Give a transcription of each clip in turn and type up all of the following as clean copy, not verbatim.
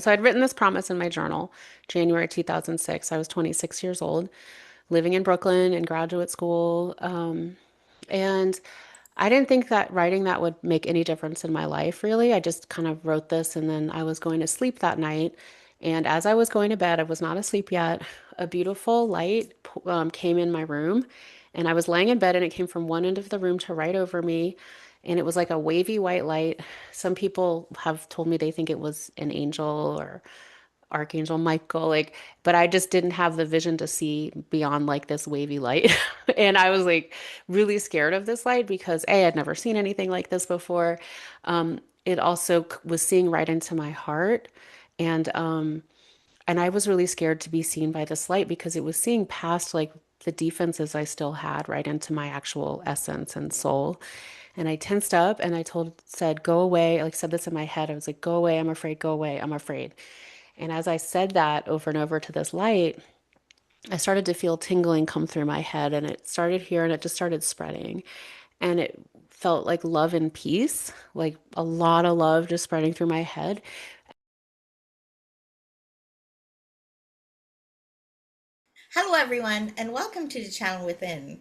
So I'd written this promise in my journal, January 2006. I was 26 years old, living in Brooklyn in graduate school. And I didn't think that writing that would make any difference in my life, really. I just kind of wrote this and then I was going to sleep that night. And as I was going to bed, I was not asleep yet. A beautiful light came in my room, and I was laying in bed, and it came from one end of the room to right over me. And it was like a wavy white light. Some people have told me they think it was an angel or Archangel Michael, like, but I just didn't have the vision to see beyond like this wavy light. And I was like really scared of this light because A, I'd never seen anything like this before. It also was seeing right into my heart. And I was really scared to be seen by this light because it was seeing past like the defenses I still had right into my actual essence and soul. And I tensed up and said, go away. I like said this in my head. I was like, go away. I'm afraid. Go away. I'm afraid. And as I said that over and over to this light, I started to feel tingling come through my head, and it started here and it just started spreading. And it felt like love and peace, like a lot of love just spreading through my head. Hello, everyone, and welcome to the channel within.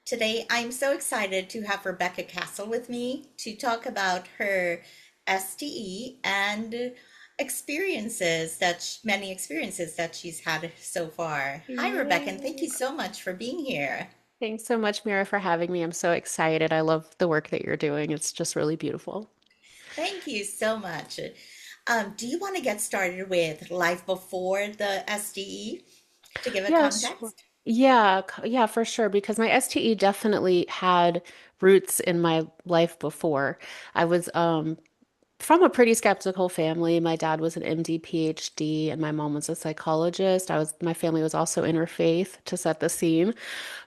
Today, I'm so excited to have Rebecca Kastl with me to talk about her STE and many experiences that she's had so far. Hi, Rebecca, and thank Yay. you so much for being here. Thanks so much, Mira, for having me. I'm so excited. I love the work that you're doing. It's just really beautiful. Thank you so much. Do you want to get started with life before the STE to give a Yeah, sure. context? Yeah, for sure. Because my STE definitely had roots in my life before. I was from a pretty skeptical family. My dad was an MD, PhD, and my mom was a psychologist. My family was also interfaith to set the scene.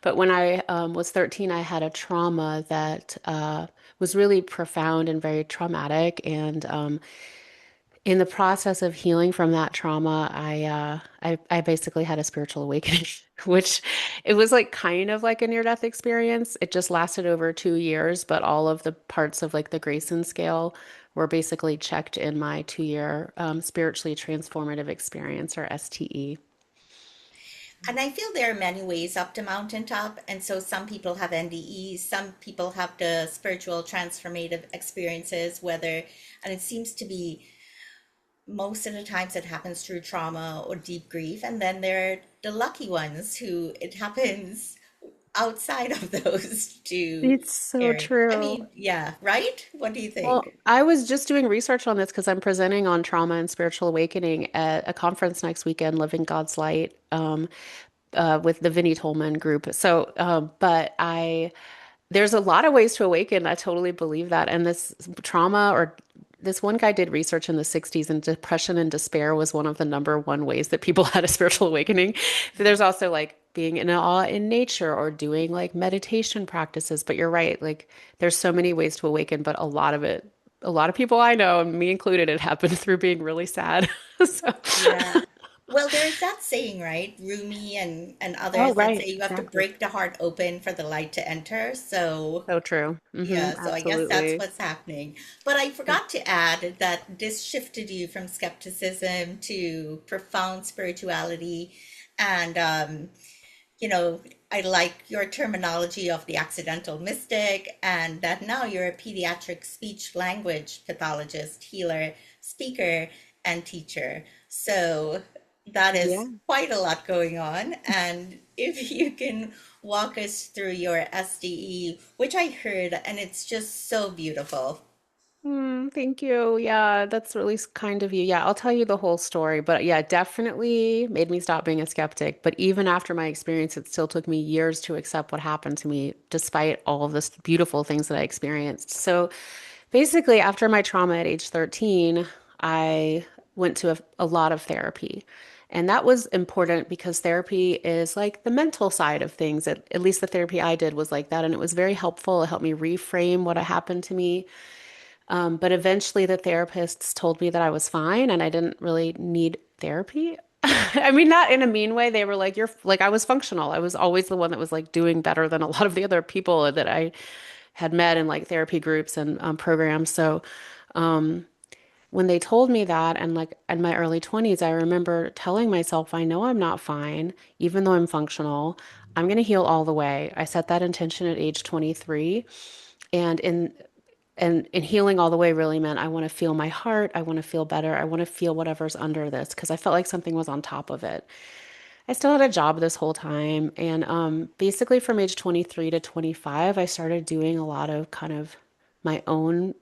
But when I was 13, I had a trauma that was really profound and very traumatic. And in the process of healing from that trauma, I basically had a spiritual awakening, which it was like kind of like a near-death experience. It just lasted over 2 years, but all of the parts of like the Grayson scale were basically checked in my 2 year spiritually transformative experience, or STE. And I feel there are many ways up the mountaintop. And so some people have NDEs, some people have the spiritual transformative experiences, and it seems to be most of the times it happens through trauma or deep grief. And then there are the lucky ones who it happens outside of those two It's so areas. I true. mean, yeah, right? What do you Well, think? I was just doing research on this because I'm presenting on trauma and spiritual awakening at a conference next weekend, Living God's Light, with the Vinnie Tolman group. There's a lot of ways to awaken. I totally believe that. And this trauma, or this one guy did research in the 60s, and depression and despair was one of the number one ways that people had a spiritual awakening. So there's also like being in awe in nature or doing like meditation practices. But you're right, like there's so many ways to awaken, but a lot of people I know, and me included, it happened through being really sad. So, Yeah. Well, there's that saying, right? Rumi and oh, others that say right, you have to exactly. break the heart open for the light to enter. So, So true. yeah, so I guess that's Absolutely. what's happening. But I forgot to add that this shifted you from skepticism to profound spirituality. And, you know, I like your terminology of the accidental mystic, and that now you're a pediatric speech language pathologist, healer, speaker, and teacher. So that is Yeah. quite a lot going on. And if you can walk us through your SDE, which I heard, and it's just so beautiful. Thank you. Yeah, that's really kind of you. Yeah, I'll tell you the whole story. But yeah, definitely made me stop being a skeptic. But even after my experience, it still took me years to accept what happened to me, despite all of this beautiful things that I experienced. So basically, after my trauma at age 13, I went to a lot of therapy. And that was important because therapy is like the mental side of things. At least the therapy I did was like that. And it was very helpful. It helped me reframe what had happened to me. But eventually, the therapists told me that I was fine and I didn't really need therapy. I mean, not in a mean way. They were like, you're like, I was functional. I was always the one that was like doing better than a lot of the other people that I had met in like therapy groups and programs. So, when they told me that, and like in my early 20s, I remember telling myself, I know I'm not fine, even though I'm functional. I'm going to heal all the way. I set that intention at age 23. And in healing all the way really meant I want to feel my heart. I want to feel better. I want to feel whatever's under this because I felt like something was on top of it. I still had a job this whole time. And basically, from age 23 to 25, I started doing a lot of kind of my own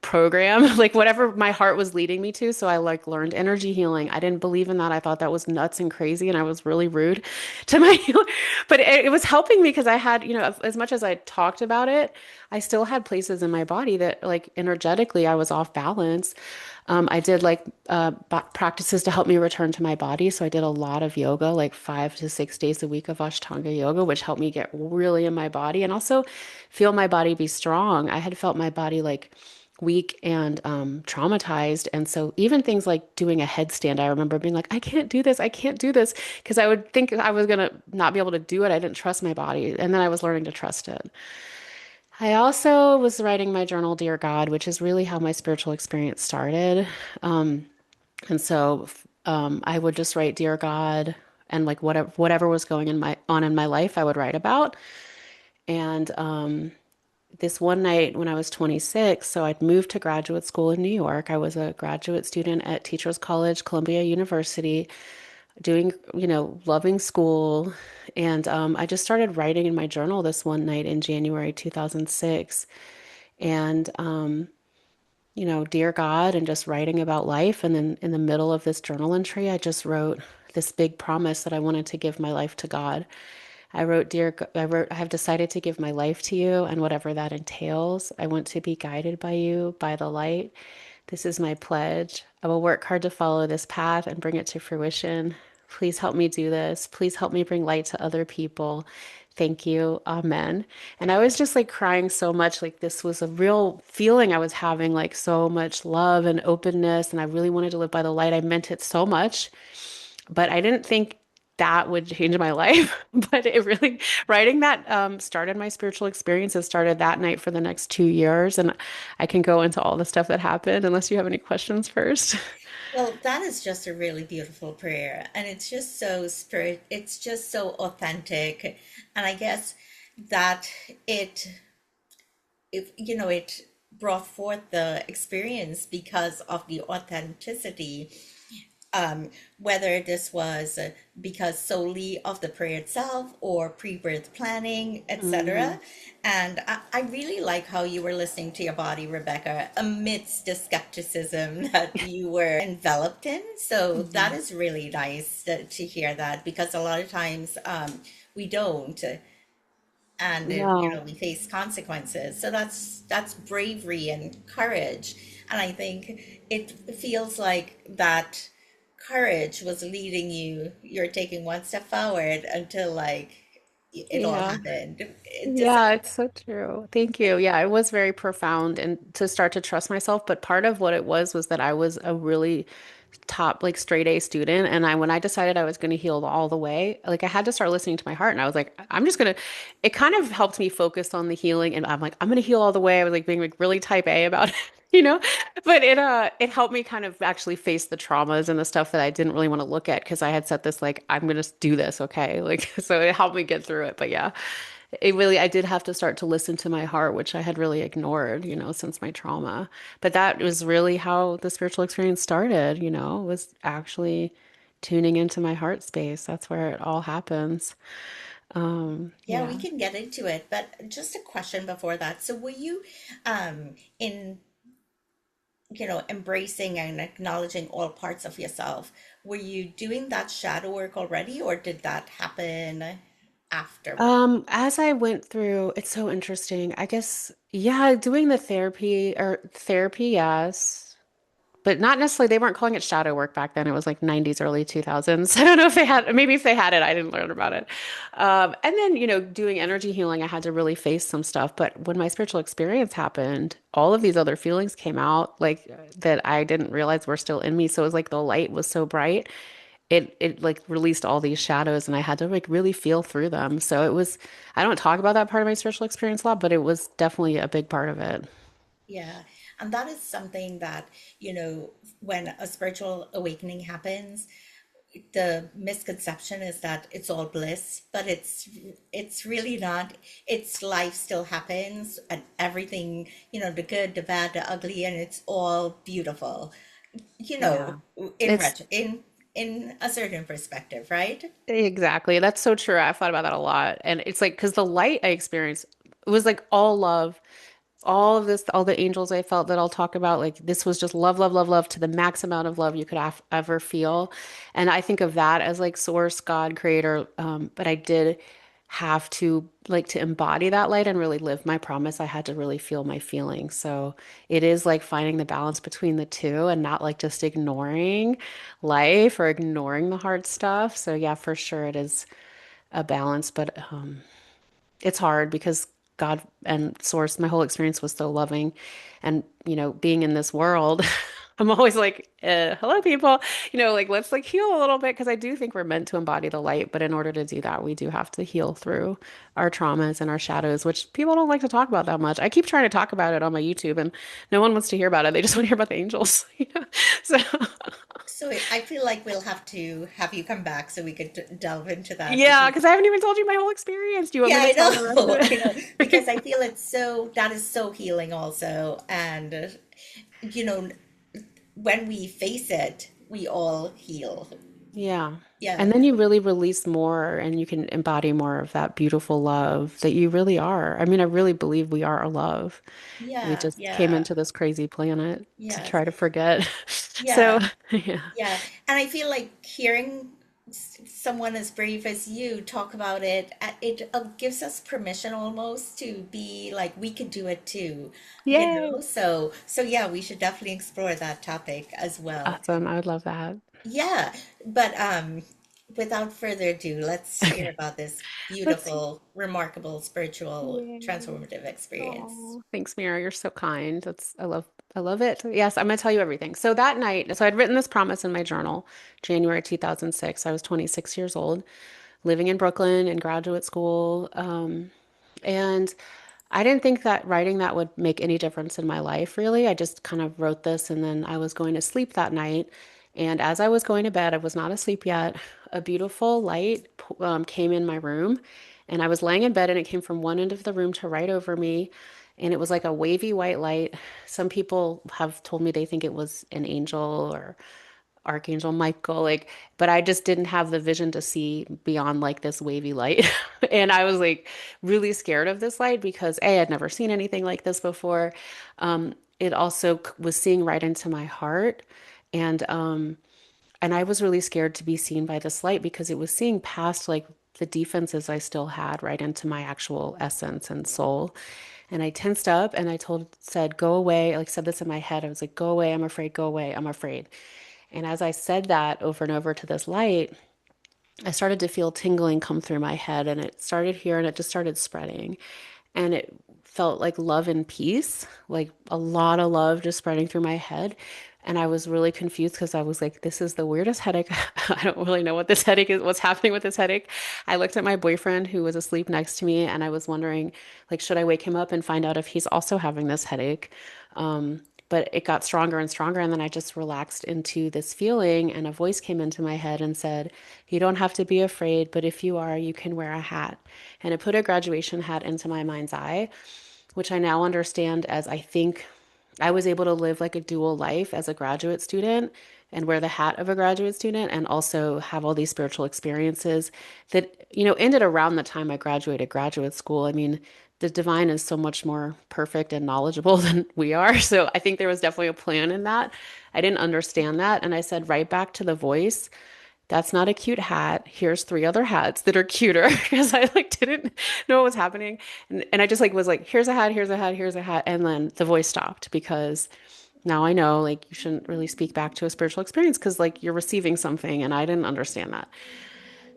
program, like whatever my heart was leading me to. So I like learned energy healing. I didn't believe in that. I thought that was nuts and crazy, and I was really rude to my healer. But it was helping me because I had, as much as I talked about it, I still had places in my body that like energetically I was off balance. I did like practices to help me return to my body. So I did a lot of yoga, like 5 to 6 days a week of Ashtanga yoga, which helped me get really in my body and also feel my body be strong. I had felt my body like weak and traumatized. And so even things like doing a headstand, I remember being like, I can't do this. I can't do this. Because I would think I was going to not be able to do it. I didn't trust my body. And then I was learning to trust it. I also was writing my journal, Dear God, which is really how my spiritual experience started. Um, and so I would just write, Dear God, and like whatever was going in my life, I would write about. And this one night when I was 26, so I'd moved to graduate school in New York. I was a graduate student at Teachers College, Columbia University, doing, loving school. And I just started writing in my journal this one night in January 2006. And, dear God, and just writing about life. And then in the middle of this journal entry, I just wrote this big promise that I wanted to give my life to God. I wrote, I have decided to give my life to you and whatever that entails. I want to be guided by you, by the light. This is my pledge. I will work hard to follow this path and bring it to fruition. Please help me do this. Please help me bring light to other people. Thank you. Amen. And I was just like crying so much. Like this was a real feeling I was having, like so much love and openness. And I really wanted to live by the light. I meant it so much, but I didn't think that would change my life. But it really, writing that started my spiritual experience. It started that night for the next 2 years. And I can go into all the stuff that happened unless you have any questions first. Well, that is just a really beautiful prayer, and it's just so it's just so authentic. And I guess that it brought forth the experience because of the authenticity, whether this was because solely of the prayer itself or pre-birth planning, Mhm. etc. And I really like how you were listening to your body, Rebecca, amidst the skepticism that you were enveloped in. So that Mhm. is really nice to hear that, because a lot of times we don't, and No. we face consequences. So that's bravery and courage. And I think it feels like that courage was leading you. You're taking one step forward until like it all Yeah. happened. Does Yeah, it's so true. Thank you. Yeah, it was very profound and to start to trust myself. But part of what it was that I was a really top, like straight A student. And when I decided I was going to heal all the way, like I had to start listening to my heart. And I was like, I'm just going to, it kind of helped me focus on the healing. And I'm like, I'm going to heal all the way. I was like being like really type A about it, you know? But it helped me kind of actually face the traumas and the stuff that I didn't really want to look at because I had set this like, I'm going to do this. Okay. Like, so it helped me get through it. But yeah. I did have to start to listen to my heart, which I had really ignored, since my trauma. But that was really how the spiritual experience started, was actually tuning into my heart space. That's where it all happens. Yeah, we Yeah. can get into it, but just a question before that. So were you in embracing and acknowledging all parts of yourself, were you doing that shadow work already, or did that happen afterward? As I went through, it's so interesting. I guess, yeah, doing the therapy, yes. But not necessarily, they weren't calling it shadow work back then. It was like 90s, early 2000s. I don't know if they had, maybe if they had it, I didn't learn about it. And then, doing energy healing, I had to really face some stuff. But when my spiritual experience happened, all of these other feelings came out like that I didn't realize were still in me. So it was like the light was so bright. It like released all these shadows and I had to like really feel through them. So it was, I don't talk about that part of my spiritual experience a lot, but it was definitely a big part of it. Yeah. And that is something that, when a spiritual awakening happens, the misconception is that it's all bliss, but it's really not. It's life still happens and everything, the good, the bad, the ugly, and it's all beautiful, you know, Yeah. in It's ret in a certain perspective, right? exactly. That's so true. I've thought about that a lot. And it's like, because the light I experienced, it was like all love, all of this, all the angels I felt that I'll talk about, like this was just love, love, love, love to the max amount of love you could ever feel. And I think of that as like source, God, creator. But I did have to like to embody that light and really live my promise. I had to really feel my feelings. So it is like finding the balance between the two and not like just ignoring life or ignoring the hard stuff. So yeah, for sure it is a balance, but it's hard because God and Source, my whole experience was so loving. And, being in this world, I'm always like, hello, people, like let's like heal a little bit because I do think we're meant to embody the light. But in order to do that, we do have to heal through our traumas and our shadows, which people don't like to talk about that much. I keep trying to talk about it on my YouTube and no one wants to hear about it. They just want to hear about the angels. So, So I feel like we'll have to have you come back so we could delve into that yeah, because because I haven't even told you my whole experience. Do you want yeah, me to I tell the rest know, I know, of because I it? feel that is so healing also, and you know, when we face it, we all heal. Yeah. And Yeah, then you really release more and you can embody more of that beautiful love that you really are. I mean, I really believe we are a love. We yeah, just came yeah, into this crazy planet to yes, try to forget. So, yeah. yeah. Yeah, and I feel like hearing someone as brave as you talk about it, it gives us permission almost to be like we could do it too, Yay. So yeah, we should definitely explore that topic as well. Awesome. I would love that. Yeah, but without further ado, let's hear Okay. about this Let's. beautiful, remarkable, spiritual, Yay. transformative experience. Oh, thanks, Mira. You're so kind. I love it. Yes, I'm gonna tell you everything. So that night, so I'd written this promise in my journal, January 2006. I was 26 years old, living in Brooklyn in graduate school. And I didn't think that writing that would make any difference in my life, really. I just kind of wrote this and then I was going to sleep that night. And as I was going to bed, I was not asleep yet. A beautiful light came in my room and I was laying in bed and it came from one end of the room to right over me. And it was like a wavy white light. Some people have told me they think it was an angel or Archangel Michael, like, but I just didn't have the vision to see beyond like this wavy light. And I was like really scared of this light because A, I'd never seen anything like this before. It also was seeing right into my heart. And and I was really scared to be seen by this light because it was seeing past like the defenses I still had right into my actual essence and soul. And I tensed up and said, go away. I like said this in my head. I was like, go away. I'm afraid. Go away. I'm afraid. And as I said that over and over to this light, I started to feel tingling come through my head and it started here and it just started spreading. And it felt like love and peace, like a lot of love just spreading through my head. And I was really confused because I was like, this is the weirdest headache. I don't really know what this headache is, what's happening with this headache. I looked at my boyfriend who was asleep next to me and I was wondering, like, should I wake him up and find out if he's also having this headache? But it got stronger and stronger. And then I just relaxed into this feeling, and a voice came into my head and said, you don't have to be afraid, but if you are, you can wear a hat. And it put a graduation hat into my mind's eye, which I now understand as I think I was able to live like a dual life as a graduate student and wear the hat of a graduate student and also have all these spiritual experiences that, ended around the time I graduated graduate school. I mean, the divine is so much more perfect and knowledgeable than we are. So I think there was definitely a plan in that. I didn't understand that. And I said right back to the voice, that's not a cute hat. Here's three other hats that are cuter because I like didn't know what was happening. And I just like was like, here's a hat, here's a hat, here's a hat. And then the voice stopped because now I know like you shouldn't really speak back to a spiritual experience because like you're receiving something and I didn't understand that.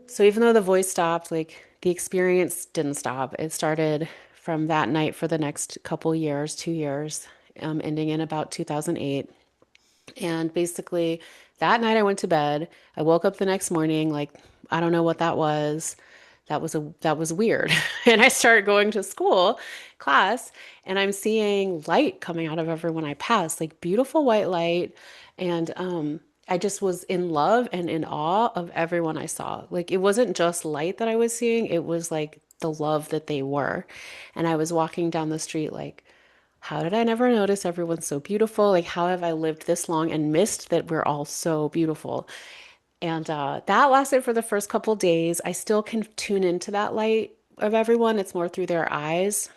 So even though the voice stopped, like the experience didn't stop. It started from that night for the next couple years, 2 years, ending in about 2008. And basically, that night I went to bed. I woke up the next morning, like, I don't know what that was. that was weird. And I started going to school, class, and I'm seeing light coming out of everyone I pass, like beautiful white light. And I just was in love and in awe of everyone I saw. Like it wasn't just light that I was seeing, it was like the love that they were. And I was walking down the street like, how did I never notice everyone's so beautiful? Like, how have I lived this long and missed that we're all so beautiful? And that lasted for the first couple days. I still can tune into that light of everyone. It's more through their eyes,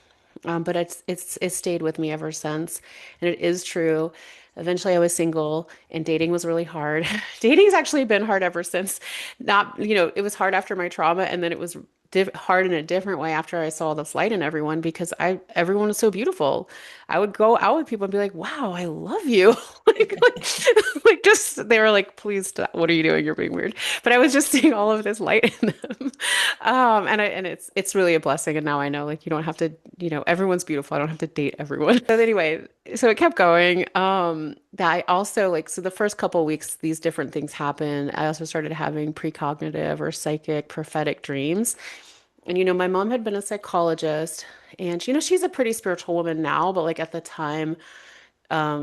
but it's stayed with me ever since. And it is true. Eventually, I was single, and dating was really hard. Dating's actually been hard ever since. Not, it was hard after my trauma, and then it was hard in a different way after I saw this light in everyone because everyone was so beautiful. I would go out with people and be like, "Wow, I love you." Like just they were like, "Please stop. What are you doing? You're being weird." But I was just seeing all of this light in them. And it's really a blessing. And now I know like you don't have to, everyone's beautiful. I don't have to date everyone. But anyway, so it kept going. That I also like so the first couple weeks these different things happen. I also started having precognitive or psychic prophetic dreams. And my mom had been a psychologist and she's a pretty spiritual woman now, but like at the time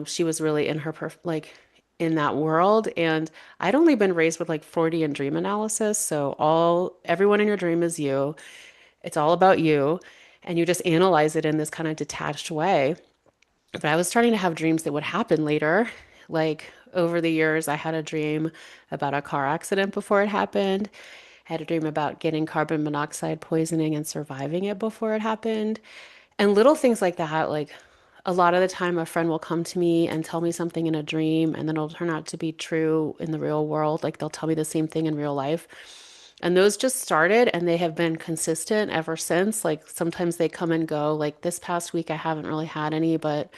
she was really in her like in that world. And I'd only been raised with like Freudian dream analysis. So everyone in your dream is you. It's all about you. And you just analyze it in this kind of detached way. But I was starting to have dreams that would happen later. Like over the years, I had a dream about a car accident before it happened. I had a dream about getting carbon monoxide poisoning and surviving it before it happened. And little things like that, like a lot of the time, a friend will come to me and tell me something in a dream, and then it'll turn out to be true in the real world. Like they'll tell me the same thing in real life. And those just started and they have been consistent ever since. Like sometimes they come and go. Like this past week, I haven't really had any, but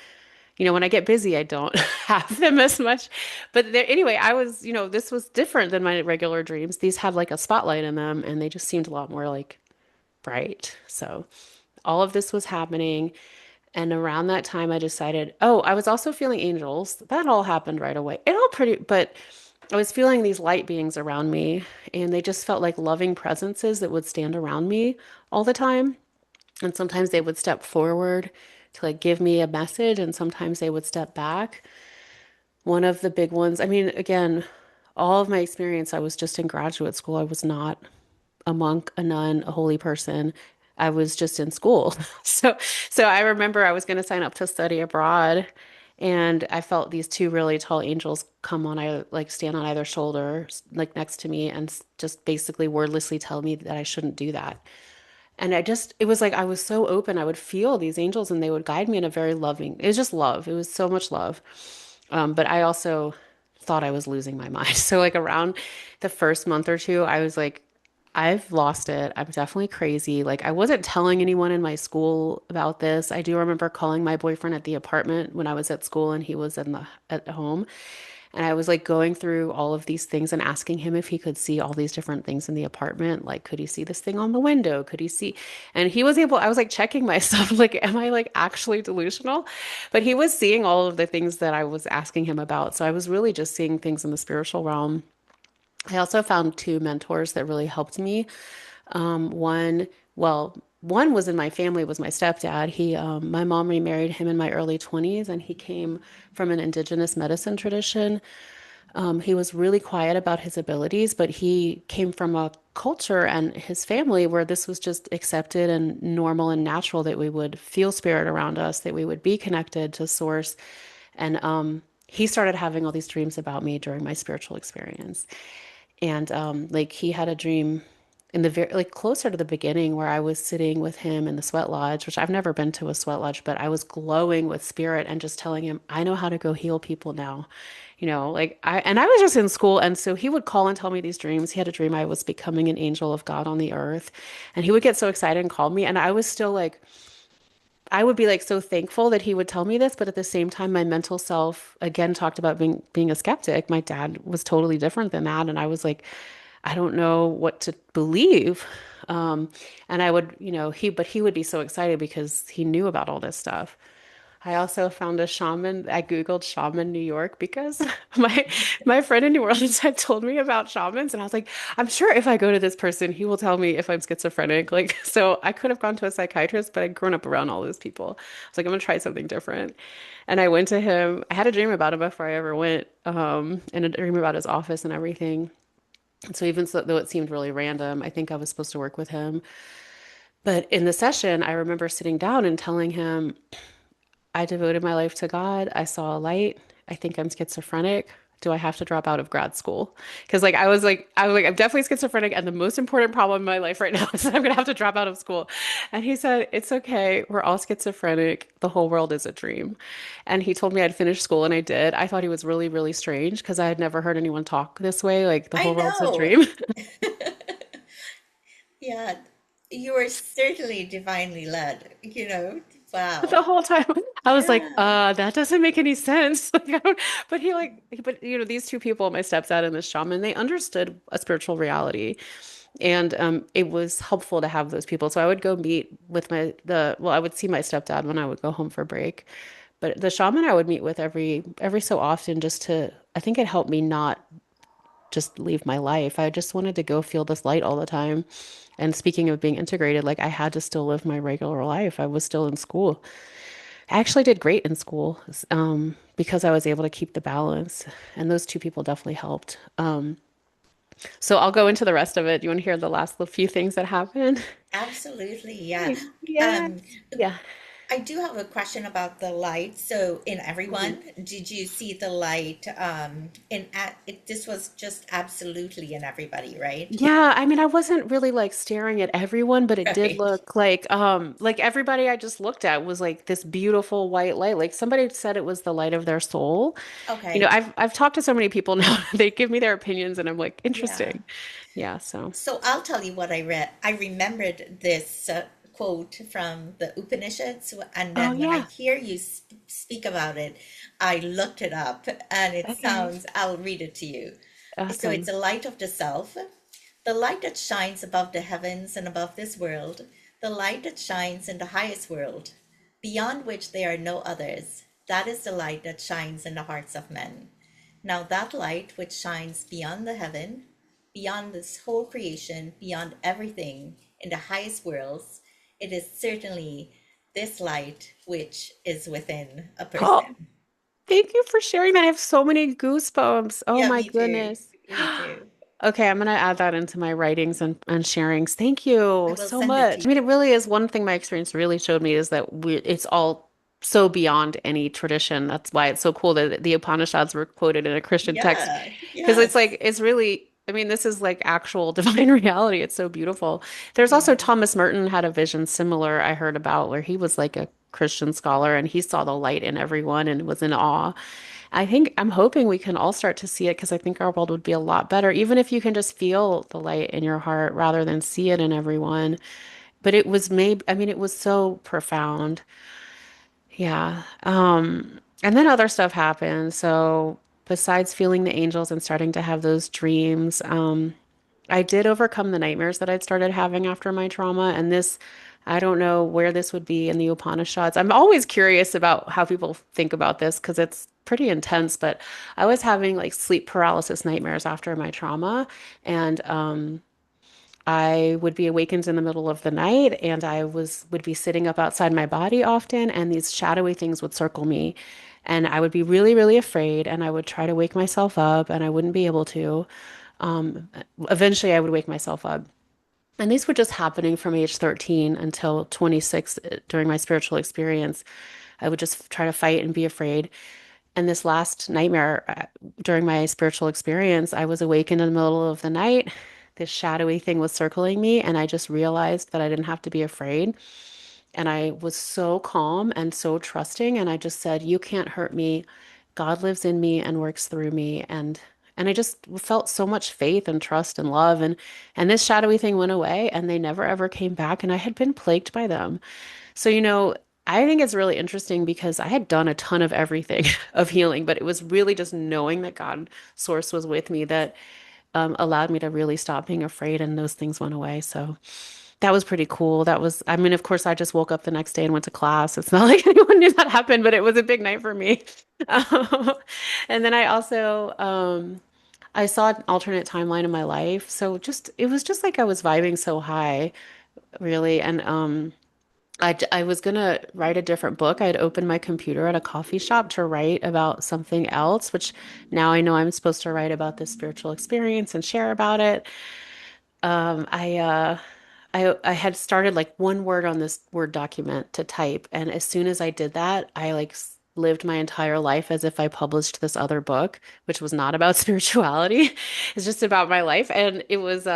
when I get busy, I don't have them as much. But anyway, this was different than my regular dreams. These had like a spotlight in them and they just seemed a lot more like bright. So all of this was happening. And around that time, I decided, oh, I was also feeling angels. That all happened right away. But I was feeling these light beings around me, and they just felt like loving presences that would stand around me all the time. And sometimes they would step forward to like give me a message, and sometimes they would step back. One of the big ones, I mean, again, all of my experience, I was just in graduate school. I was not a monk, a nun, a holy person. I was just in school. So I remember I was going to sign up to study abroad and I felt these two really tall angels come on, I like stand on either shoulder, like next to me and just basically wordlessly tell me that I shouldn't do that. And it was like I was so open. I would feel these angels and they would guide me in a very loving, it was just love. It was so much love. But I also thought I was losing my mind. So like around the first month or two, I was like, I've lost it. I'm definitely crazy. Like I wasn't telling anyone in my school about this. I do remember calling my boyfriend at the apartment when I was at school and he was at home. And I was like going through all of these things and asking him if he could see all these different things in the apartment. Like, could he see this thing on the window? Could he see? And he was able, I was like checking myself, like, am I like actually delusional? But he was seeing all of the things that I was asking him about. So I was really just seeing things in the spiritual realm. I also found two mentors that really helped me. One, well, one was in my family, was my stepdad. My mom remarried him in my early 20s, and he came from an indigenous medicine tradition. He was really quiet about his abilities, but he came from a culture and his family where this was just accepted and normal and natural that we would feel spirit around us, that we would be connected to source. And he started having all these dreams about me during my spiritual experience. And like he had a dream in the very like closer to the beginning where I was sitting with him in the sweat lodge, which I've never been to a sweat lodge, but I was glowing with spirit and just telling him, I know how to go heal people now. Like I was just in school. And so he would call and tell me these dreams. He had a dream I was becoming an angel of God on the earth. And he would get so excited and call me. And I was still like, I would be like so thankful that he would tell me this, but at the same time, my mental self again talked about being a skeptic. My dad was totally different than that, and I was like, I don't know what to believe. And I would, he would be so excited because he knew about all this stuff. I also found a shaman. I Googled shaman New York because my my friend in New Orleans had told me about shamans, and I was like, I'm sure if I go to this person, he will tell me if I'm schizophrenic. Like, so I could have gone to a psychiatrist, but I'd grown up around all those people. I was like, I'm gonna try something different. And I went to him. I had a dream about him before I ever went, and a dream about his office and everything. And so even so, though it seemed really random, I think I was supposed to work with him. But in the session, I remember sitting down and telling him, I devoted my life to God. I saw a light. I think I'm schizophrenic. Do I have to drop out of grad school? Because I'm definitely schizophrenic, and the most important problem in my life right now is that I'm gonna have to drop out of school. And he said, it's okay. We're all schizophrenic. The whole world is a dream. And he told me I'd finish school, and I did. I thought he was really, really strange because I had never heard anyone talk this way. Like the I whole world's a know. dream. Yeah, you are certainly divinely led, The Wow. whole time I was like, Yeah. that doesn't make any sense. Like, I don't, but he like, but these two people, my stepdad and this shaman, they understood a spiritual reality. And it was helpful to have those people. So I would go meet with I would see my stepdad when I would go home for break. But the shaman I would meet with every so often I think it helped me not just leave my life. I just wanted to go feel this light all the time. And speaking of being integrated, like I had to still live my regular life. I was still in school. I actually did great in school because I was able to keep the balance, and those two people definitely helped. So I'll go into the rest of it. Do you want to hear the last few things that happened? Absolutely, yeah. Yeah. Um, Yeah. I do have a question about the light. So, in everyone, did you see the light? This was just absolutely in everybody, right? Yeah, I mean, I wasn't really like staring at everyone, but it did Right. look like everybody I just looked at was like this beautiful white light. Like somebody said it was the light of their soul. Okay. I've talked to so many people now. They give me their opinions and I'm like, Yeah. interesting. Yeah, so. So I'll tell you what I read. I remembered this quote from the Upanishads, and Oh then when I yeah. hear you speak about it, I looked it up, and Okay. I'll read it to you. So it's Awesome. a light of the self, the light that shines above the heavens and above this world, the light that shines in the highest world, beyond which there are no others. That is the light that shines in the hearts of men. Now, that light which shines beyond the heaven, beyond this whole creation, beyond everything in the highest worlds, it is certainly this light which is within a Oh, person. thank you for sharing that. I have so many goosebumps. Oh Yeah, my me too. goodness. Me too. Okay, I'm gonna add that into my writings and sharings. Thank I you will so send it to much. you. I mean, it really is one thing my experience really showed me is that it's all so beyond any tradition. That's why it's so cool that the Upanishads were quoted in a Christian text. Yeah, Because it's yes. like, it's really, I mean, this is like actual divine reality. It's so beautiful. There's also Yeah. Thomas Merton had a vision similar I heard about where he was like a Christian scholar and he saw the light in everyone and was in awe. I'm hoping we can all start to see it because I think our world would be a lot better, even if you can just feel the light in your heart rather than see it in everyone. But I mean, it was so profound. Yeah. And then other stuff happened. So besides feeling the angels and starting to have those dreams, I did overcome the nightmares that I'd started having after my trauma. I don't know where this would be in the Upanishads. I'm always curious about how people think about this because it's pretty intense, but I was having like sleep paralysis nightmares after my trauma. And I would be awakened in the middle of the night and would be sitting up outside my body often and these shadowy things would circle me and I would be really, really afraid and I would try to wake myself up and I wouldn't be able to. Um, Eventually I would wake myself up. And these were just happening from age 13 until 26 during my spiritual experience. I would just try to fight and be afraid. And this last nightmare during my spiritual experience, I was awakened in the middle of the night. This shadowy thing was circling me, and I just realized that I didn't have to be afraid. And I was so calm and so trusting. And I just said, you can't hurt me. God lives in me and works through me. And I just felt so much faith and trust and love. And this shadowy thing went away and they never ever came back. And I had been plagued by them. So, I think it's really interesting because I had done a ton of everything of healing, but it was really just knowing that God source was with me that allowed me to really stop being afraid and those things went away. So That was pretty cool. That was, I mean, of course, I just woke up the next day and went to class. It's not like anyone knew that happened, but it was a big night for me. Um, and then I also, I saw an alternate timeline in my life. So just, it was just like I was vibing so high, really. And I was gonna write a different book. I had opened my computer at a coffee shop to write about something else, which now I know I'm supposed to write about this spiritual experience and share about it. Um, I uh I had started like one word on this Word document to type, and as soon as I did that, I like lived my entire life as if I published this other book, which was not about spirituality. It's just about my life, and it was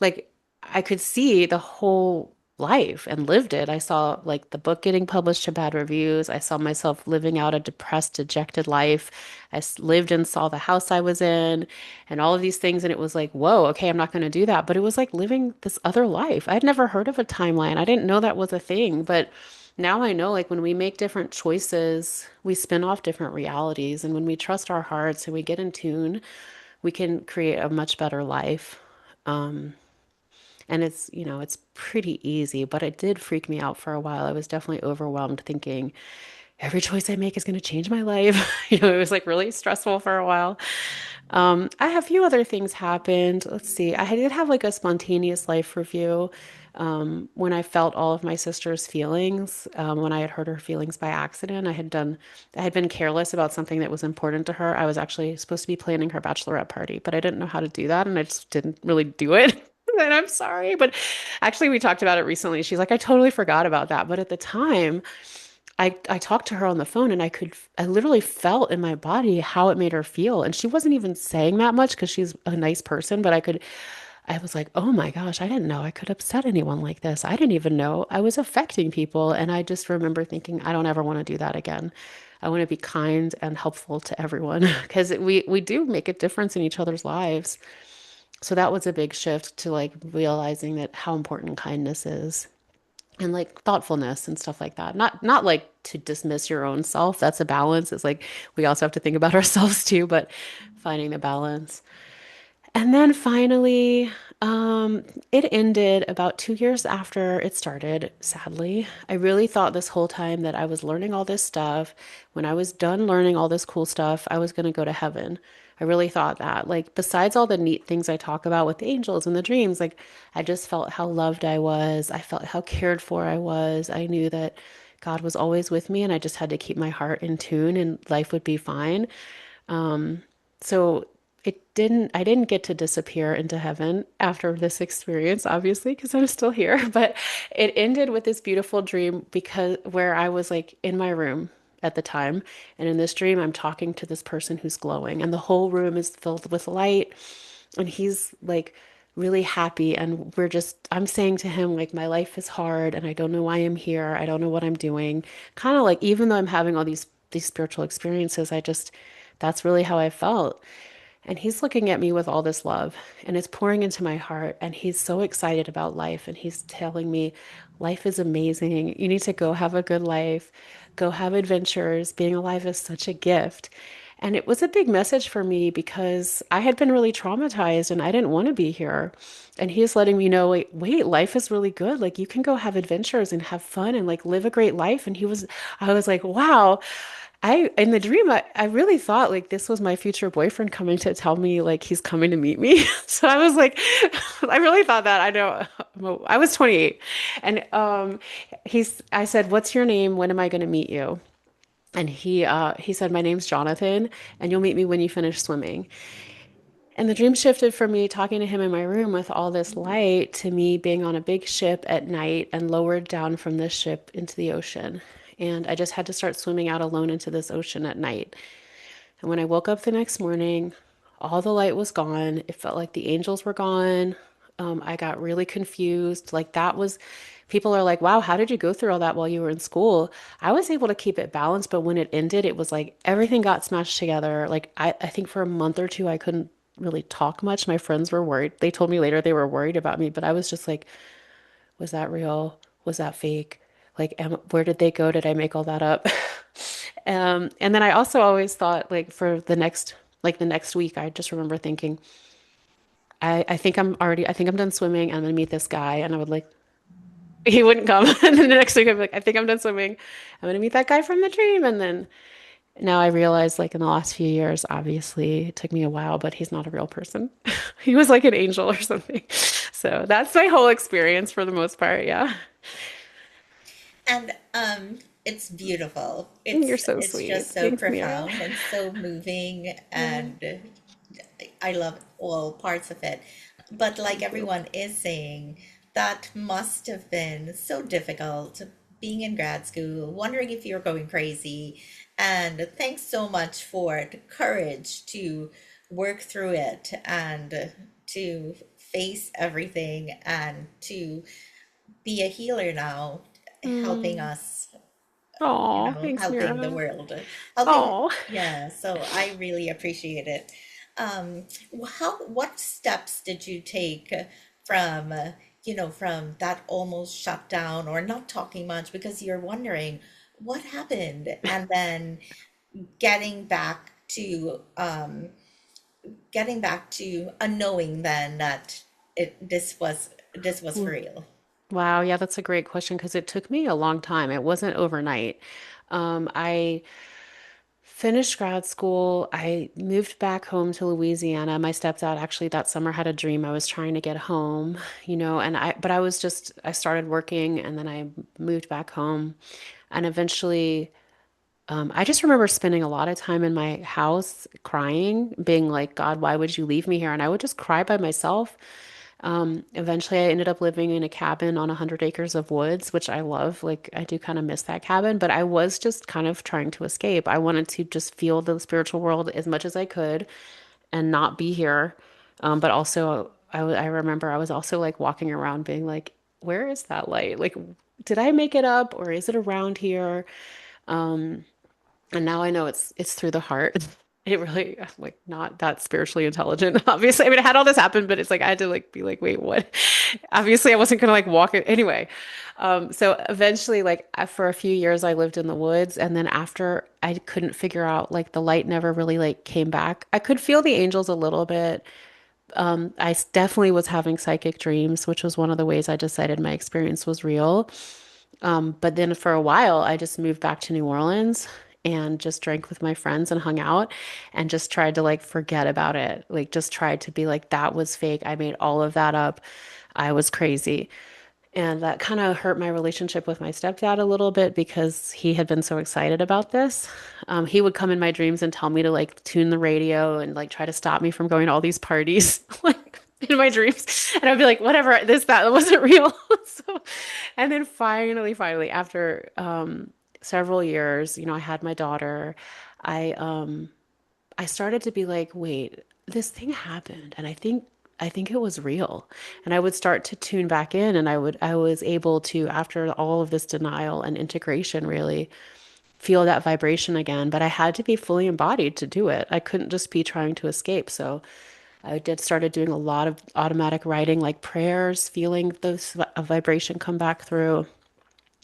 like I could see the whole life and lived it. I saw like the book getting published to bad reviews. I saw myself living out a depressed, dejected life. Lived and saw the house I was in and all of these things. And it was like, whoa, okay, I'm not going to do that. But it was like living this other life. I'd never heard of a timeline. I didn't know that was a thing. But now I know like when we make different choices, we spin off different realities. And when we trust our hearts and we get in tune, we can create a much better life. Um, and it's, it's pretty easy, but it did freak me out for a while. I was definitely overwhelmed thinking every choice I make is going to change my life. It was like really stressful for a while. I have a few other things happened. Let's see. I did have like a spontaneous life review when I felt all of my sister's feelings. When I had hurt her feelings by accident, I had been careless about something that was important to her. I was actually supposed to be planning her bachelorette party, but I didn't know how to do that, and I just didn't really do it. And I'm sorry, but actually, we talked about it recently. She's like, I totally forgot about that. But at the time, I talked to her on the phone and I literally felt in my body how it made her feel. And she wasn't even saying that much because she's a nice person, but I was like, oh my gosh, I didn't know I could upset anyone like this. I didn't even know I was affecting people. And I just remember thinking, I don't ever want to do that again. I want to be kind and helpful to everyone because we do make a difference in each other's lives. So that was a big shift to like realizing that how important kindness is and like thoughtfulness and stuff like that. Not like to dismiss your own self. That's a balance. It's like we also have to think about ourselves too, but finding the balance. And then finally, it ended about 2 years after it started, sadly. I really thought this whole time that I was learning all this stuff. When I was done learning all this cool stuff, I was going to go to heaven. I really thought that. Like, besides all the neat things I talk about with the angels and the dreams, like, I just felt how loved I was. I felt how cared for I was. I knew that God was always with me, and I just had to keep my heart in tune, and life would be fine. So I didn't get to disappear into heaven after this experience, obviously, because I'm still here. But it ended with this beautiful dream because where I was like in my room at the time. And in this dream, I'm talking to this person who's glowing, and the whole room is filled with light. And he's like really happy. And I'm saying to him, like, my life is hard and I don't know why I'm here. I don't know what I'm doing. Kind of like, even though I'm having all these spiritual experiences, that's really how I felt. And he's looking at me with all this love and it's pouring into my heart. And he's so excited about life. And he's telling me, life is amazing. You need to go have a good life, go have adventures. Being alive is such a gift. And it was a big message for me because I had been really traumatized and I didn't want to be here. And he's letting me know, wait, life is really good. Like you can go have adventures and have fun and like live a great life. I was like, wow. In the dream, I really thought like this was my future boyfriend coming to tell me like he's coming to meet me. So I was like, I really thought that. I know I was 28 and I said, "What's your name? When am I going to meet you?" And he said, "My name's Jonathan and you'll meet me when you finish swimming." And the dream shifted from me talking to him in my room with all this light to me being on a big ship at night and lowered down from this ship into the ocean. And I just had to start swimming out alone into this ocean at night. And when I woke up the next morning, all the light was gone. It felt like the angels were gone. I got really confused. People are like, wow, how did you go through all that while you were in school? I was able to keep it balanced, but when it ended, it was like everything got smashed together. I think for a month or two, I couldn't really talk much. My friends were worried. They told me later they were worried about me, but I was just like, was that real? Was that fake? Where did they go? Did I make all that up? And then I also always thought like for the next week, I just remember thinking, I think I'm done swimming. I'm gonna meet this guy. And I would like, he wouldn't come. And then the next week I'd be like, I think I'm done swimming. I'm gonna meet that guy from the dream. And then now I realize, like in the last few years, obviously it took me a while, but he's not a real person. He was like an angel or something. So that's my whole experience for the most part. Yeah. And it's beautiful. You're It's so it's sweet. just so Thanks, Mira. profound and so moving, Yeah. and I love all parts of it. But like Thank you. everyone is saying, that must have been so difficult being in grad school, wondering if you're going crazy. And thanks so much for the courage to work through it and to face everything and to be a healer now, helping Mm. us, Oh, thanks, helping the Mira. world, helping. Oh. Yeah, so I really appreciate it. What steps did you take from, from that almost shut down or not talking much because you're wondering what happened, and then getting back to, a knowing then that this was for real. Wow, yeah, that's a great question because it took me a long time. It wasn't overnight. I finished grad school. I moved back home to Louisiana. My stepdad actually that summer had a dream. I was trying to get home, but I started working and then I moved back home. And eventually, I just remember spending a lot of time in my house crying, being like, God, why would you leave me here? And I would just cry by myself. Eventually, I ended up living in a cabin on 100 acres of woods, which I love. Like, I do kind of miss that cabin, but I was just kind of trying to escape. I wanted to just feel the spiritual world as much as I could and not be here. But also, I remember I was also like walking around being like, where is that light? Like, did I make it up or is it around here? And now I know it's through the heart. It really, I'm like not that spiritually intelligent, obviously. I mean, I had all this happen, but it's like I had to like be like, wait, what? Obviously, I wasn't gonna like walk it anyway. So eventually, like for a few years, I lived in the woods, and then after I couldn't figure out, like the light never really like came back. I could feel the angels a little bit. Definitely was having psychic dreams, which was one of the ways I decided my experience was real. But then for a while, I just moved back to New Orleans and just drank with my friends and hung out and just tried to like forget about it. Like, just tried to be like, that was fake. I made all of that up. I was crazy. And that kind of hurt my relationship with my stepdad a little bit because he had been so excited about this. He would come in my dreams and tell me to like tune the radio and like try to stop me from going to all these parties, like in my dreams. And I'd be like, whatever, that wasn't real. So, and then finally, after several years, I had my daughter. I I started to be like, wait, this thing happened, and I think it was real. And I would start to tune back in, and I was able to, after all of this denial and integration, really feel that vibration again. But I had to be fully embodied to do it. I couldn't just be trying to escape. So I did started doing a lot of automatic writing, like prayers, feeling those vibration come back through.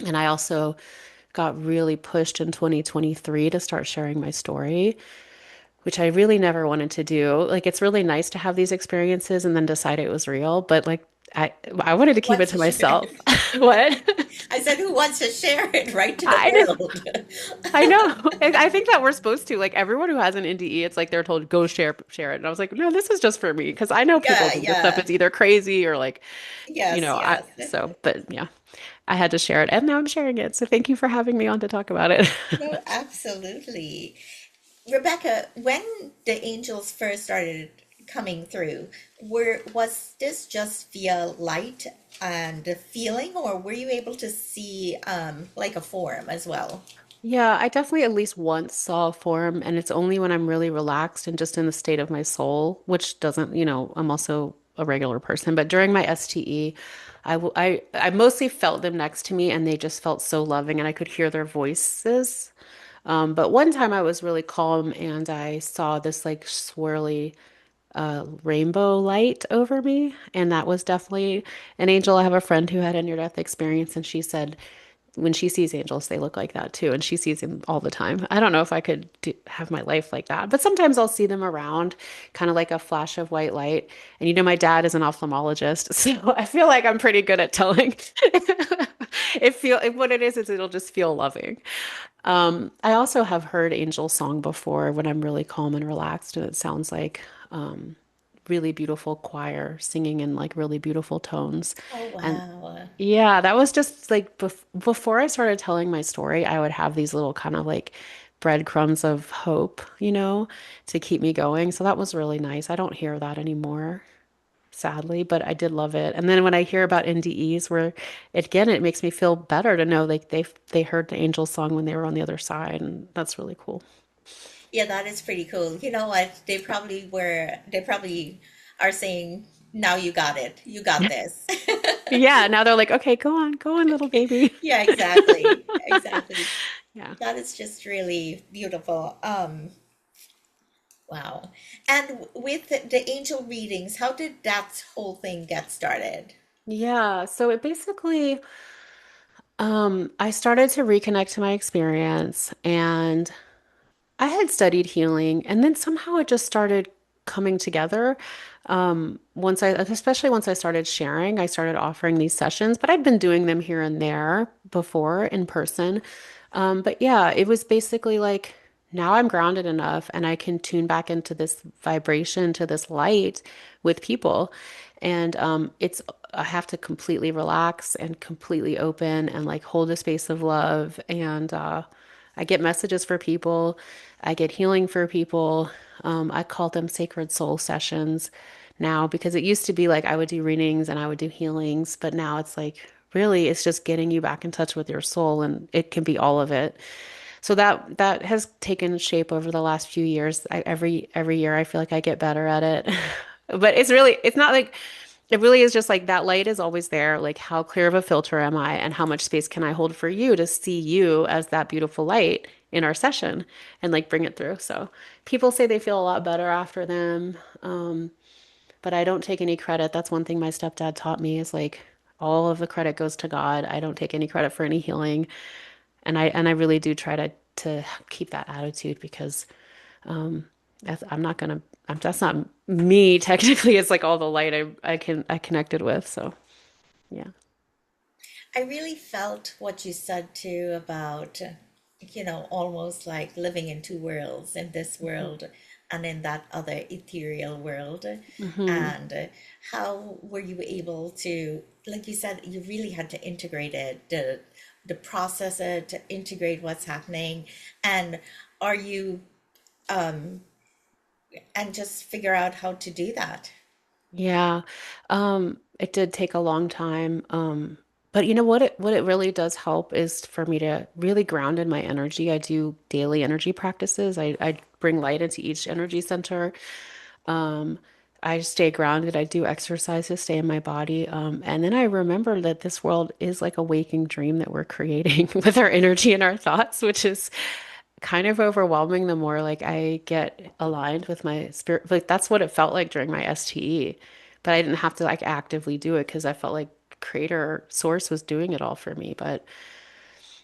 And I also got really pushed in 2023 to start sharing my story, which I really never wanted to do. Like, it's really nice to have these experiences and then decide it was real, but like I wanted to keep it Wants to to share myself. it. What? I said, who wants to share it right to the I know. world? I know. I think that we're supposed to. Like, everyone who has an NDE, it's like they're told go share it. And I was like, no, this is just for me because I know people Yeah, think this stuff yeah. is either crazy or like, Yes, I yes. so but yeah, I had to share it and now I'm sharing it. So thank you for having me on to talk about it. No, absolutely. Rebecca, when the angels first started coming through, was this just via light and feeling, or were you able to see like a form as well? Yeah, I definitely at least once saw a form, and it's only when I'm really relaxed and just in the state of my soul, which doesn't, I'm also a regular person. But during my STE, I mostly felt them next to me, and they just felt so loving, and I could hear their voices. But one time I was really calm, and I saw this like swirly rainbow light over me, and that was definitely an angel. I have a friend who had a near-death experience, and she said, when she sees angels, they look like that too. And she sees them all the time. I don't know if I could have my life like that, but sometimes I'll see them around, kind of like a flash of white light. And my dad is an ophthalmologist, so I feel like I'm pretty good at telling. What it is it'll just feel loving. I also have heard angel song before when I'm really calm and relaxed, and it sounds like really beautiful choir singing in like really beautiful tones. Oh, And wow. yeah, that was just like before I started telling my story, I would have these little kind of like breadcrumbs of hope, to keep me going. So that was really nice. I don't hear that anymore, sadly, but I did love it. And then when I hear about NDEs, where again, it makes me feel better to know like they heard the angel song when they were on the other side, and that's really cool. Yeah, that is pretty cool. You know what? They probably are saying, now you got it. You got this. Yeah, now they're like, okay, go on, little baby. Yeah, exactly. Exactly. Yeah. That is just really beautiful. Wow. And with the angel readings, how did that whole thing get started? Yeah, so it basically I started to reconnect to my experience, and I had studied healing, and then somehow it just started coming together. Especially once I started sharing, I started offering these sessions, but I'd been doing them here and there before in person. But yeah, it was basically like now I'm grounded enough and I can tune back into this vibration, to this light with people. And I have to completely relax and completely open and like hold a space of love. And I get messages for people, I get healing for people. I call them sacred soul sessions now because it used to be like I would do readings and I would do healings, but now it's like really it's just getting you back in touch with your soul, and it can be all of it. So that has taken shape over the last few years. Every year I feel like I get better at it. But it's not like it really is just like that light is always there. Like, how clear of a filter am I, and how much space can I hold for you to see you as that beautiful light in our session and like bring it through. So people say they feel a lot better after them. But I don't take any credit. That's one thing my stepdad taught me is like all of the credit goes to God. I don't take any credit for any healing. And I really do try to keep that attitude because I'm not gonna that's not me technically. It's like all the light I connected with. So yeah. I really felt what you said too about, almost like living in two worlds, in this world and in that other ethereal world. Hmm. And how were you able to, like you said, you really had to integrate it, to process it, to integrate what's happening. And are you, and just figure out how to do that. Yeah. It did take a long time. But you know what it really does help is for me to really ground in my energy. I do daily energy practices. I bring light into each energy center. Um, I stay grounded. I do exercise to stay in my body. And then I remember that this world is like a waking dream that we're creating with our energy and our thoughts, which is kind of overwhelming the more like I get aligned with my spirit. Like that's what it felt like during my STE. But I didn't have to like actively do it because I felt like creator source was doing it all for me. But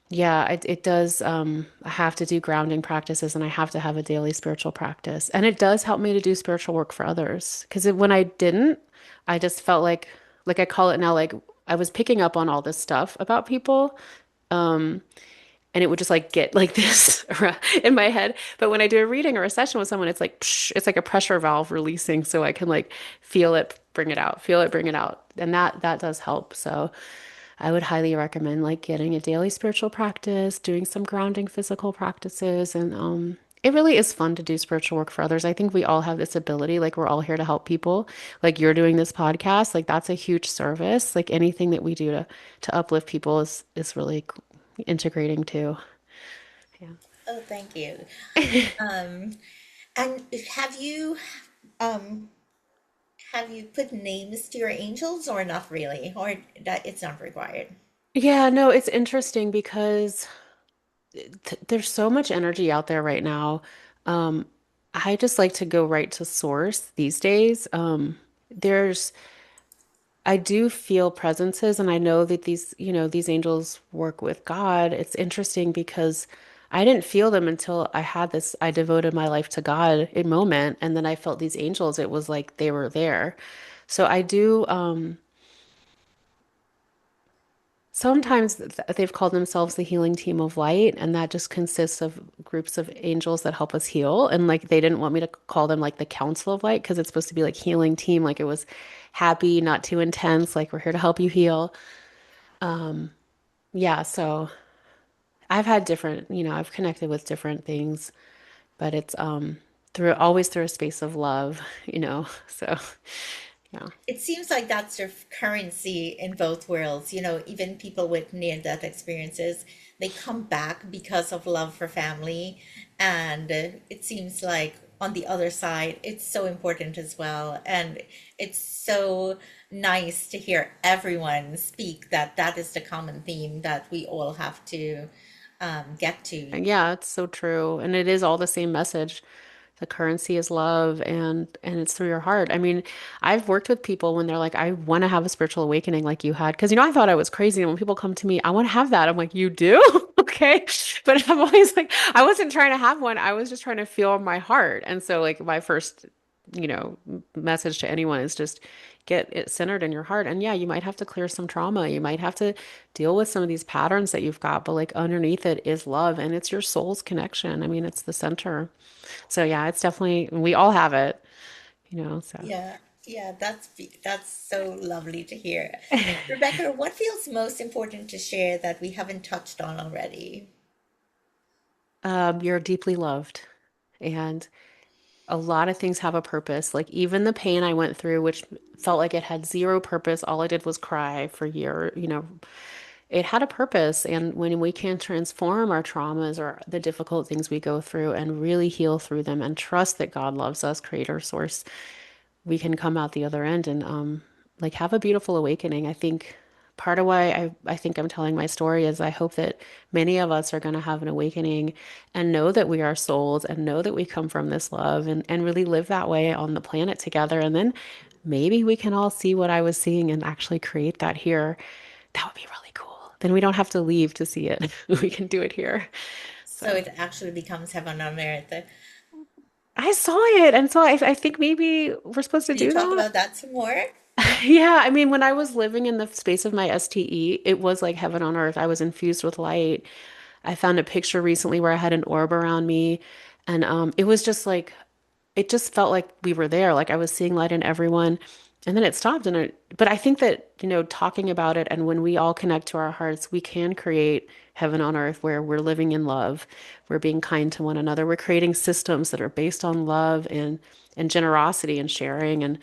yeah, it does. I have to do grounding practices and I have to have a daily spiritual practice. And it does help me to do spiritual work for others. Because when I didn't, I just felt like I call it now, like I was picking up on all this stuff about people. And it would just like get like this in my head. But when I do a reading or a session with someone, it's like psh, it's like a pressure valve releasing, so I can like feel it, bring it out, feel it, bring it out, and that does help. So I would highly recommend like getting a daily spiritual practice, doing some grounding physical practices, and it really is fun to do spiritual work for others. I think we all have this ability, like we're all here to help people. Like you're doing this podcast, like that's a huge service. Like anything that we do to uplift people is really integrating too. Yeah. Oh, thank you. And um have you put names to your angels or not really? Or that it's not required? Yeah, no, it's interesting because there's so much energy out there right now. Um, I just like to go right to source these days. There's I do feel presences, and I know that these angels work with God. It's interesting because I didn't feel them until I had this, I devoted my life to God in moment, and then I felt these angels. It was like they were there. So I do, sometimes they've called themselves the healing team of light, and that just consists of groups of angels that help us heal. And like they didn't want me to call them like the Council of Light because it's supposed to be like healing team, like it was happy, not too intense, like we're here to help you heal. Yeah, so I've had different, I've connected with different things, but it's through always through a space of love, So yeah. It seems like that's their currency in both worlds. Even people with near-death experiences, they come back because of love for family. And it seems like on the other side, it's so important as well. And it's so nice to hear everyone speak that that is the common theme that we all have to get to. Yeah, it's so true. And it is all the same message. The currency is love and it's through your heart. I mean, I've worked with people when they're like, I want to have a spiritual awakening like you had. Because I thought I was crazy. And when people come to me, I want to have that. I'm like, you do? Okay. But I'm always like, I wasn't trying to have one. I was just trying to feel my heart. And so like my first, message to anyone is just get it centered in your heart. And yeah, you might have to clear some trauma. You might have to deal with some of these patterns that you've got, but like underneath it is love and it's your soul's connection. I mean, it's the center. So yeah, it's definitely we all have it, so. Yeah, yeah, that's so lovely to hear. Rebecca, what feels most important to share that we haven't touched on already? You're deeply loved and a lot of things have a purpose. Like even the pain I went through, which felt like it had zero purpose, all I did was cry for years. It had a purpose. And when we can transform our traumas or the difficult things we go through and really heal through them and trust that God loves us, creator, source, we can come out the other end and like have a beautiful awakening. I think part of why I think I'm telling my story is I hope that many of us are going to have an awakening and know that we are souls and know that we come from this love and really live that way on the planet together. And then maybe we can all see what I was seeing and actually create that here. That would be really cool. Then we don't have to leave to see it. We can do it here. So So it actually becomes heaven on earth. I saw it. And so I think maybe we're supposed to Can you do talk that. about that some more? Yeah, I mean, when I was living in the space of my STE, it was like heaven on earth. I was infused with light. I found a picture recently where I had an orb around me, and it was just like it just felt like we were there, like I was seeing light in everyone. And then it stopped, but I think that, talking about it and when we all connect to our hearts, we can create heaven on earth where we're living in love, we're being kind to one another, we're creating systems that are based on love and generosity and sharing and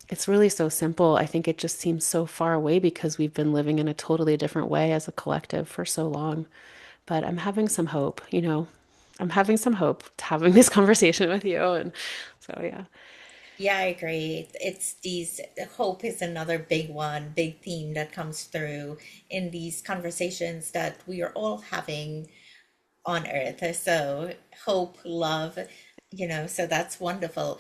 it's really so simple. I think it just seems so far away because we've been living in a totally different way as a collective for so long. But I'm having some hope. I'm having some hope having this conversation with you. And so, yeah. Yeah, I agree. It's these, hope is another big one, big theme that comes through in these conversations that we are all having on earth. So hope, love, so that's wonderful.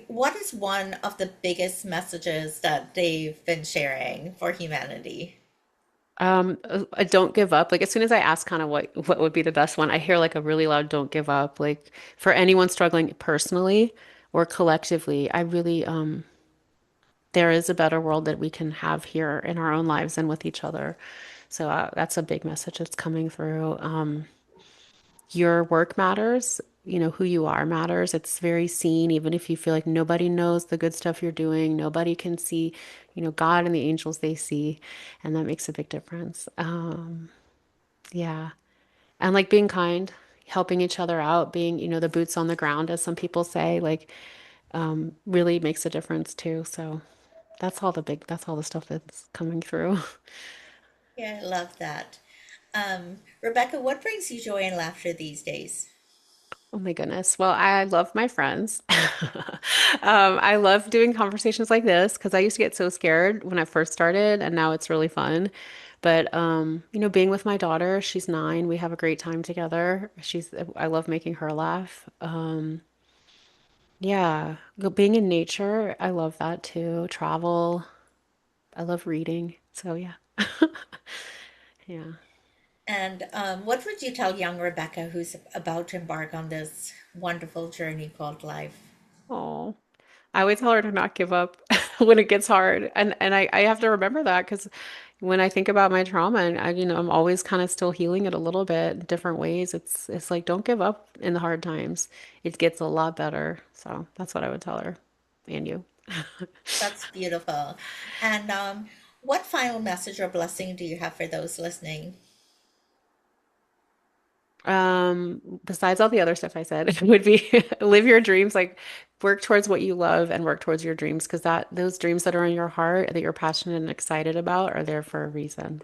What is one of the biggest messages that they've been sharing for humanity? I don't give up. Like as soon as I ask kind of what would be the best one, I hear like a really loud don't give up. Like for anyone struggling personally or collectively, I really there is a better world that we can have here in our own lives and with each other. So that's a big message that's coming through. Your work matters. Who you are matters. It's very seen, even if you feel like nobody knows the good stuff you're doing, nobody can see, God and the angels they see, and that makes a big difference. Yeah. And like being kind, helping each other out, being, the boots on the ground, as some people say, like really makes a difference too. So that's all the stuff that's coming through. Yeah, I love that. Rebecca, what brings you joy and laughter these days? Oh my goodness. Well, I love my friends. I love doing conversations like this because I used to get so scared when I first started, and now it's really fun. But being with my daughter, she's 9. We have a great time together. I love making her laugh. Yeah, being in nature, I love that too. Travel, I love reading. So yeah. Yeah. And what would you tell young Rebecca who's about to embark on this wonderful journey called life? Oh, I would tell her to not give up when it gets hard. And I have to remember that because when I think about my trauma and I'm always kind of still healing it a little bit in different ways. It's like don't give up in the hard times. It gets a lot better. So that's what I would tell her. And you. That's beautiful. And what final message or blessing do you have for those listening? Besides all the other stuff I said, would be live your dreams, like work towards what you love and work towards your dreams because that those dreams that are in your heart that you're passionate and excited about are there for a reason.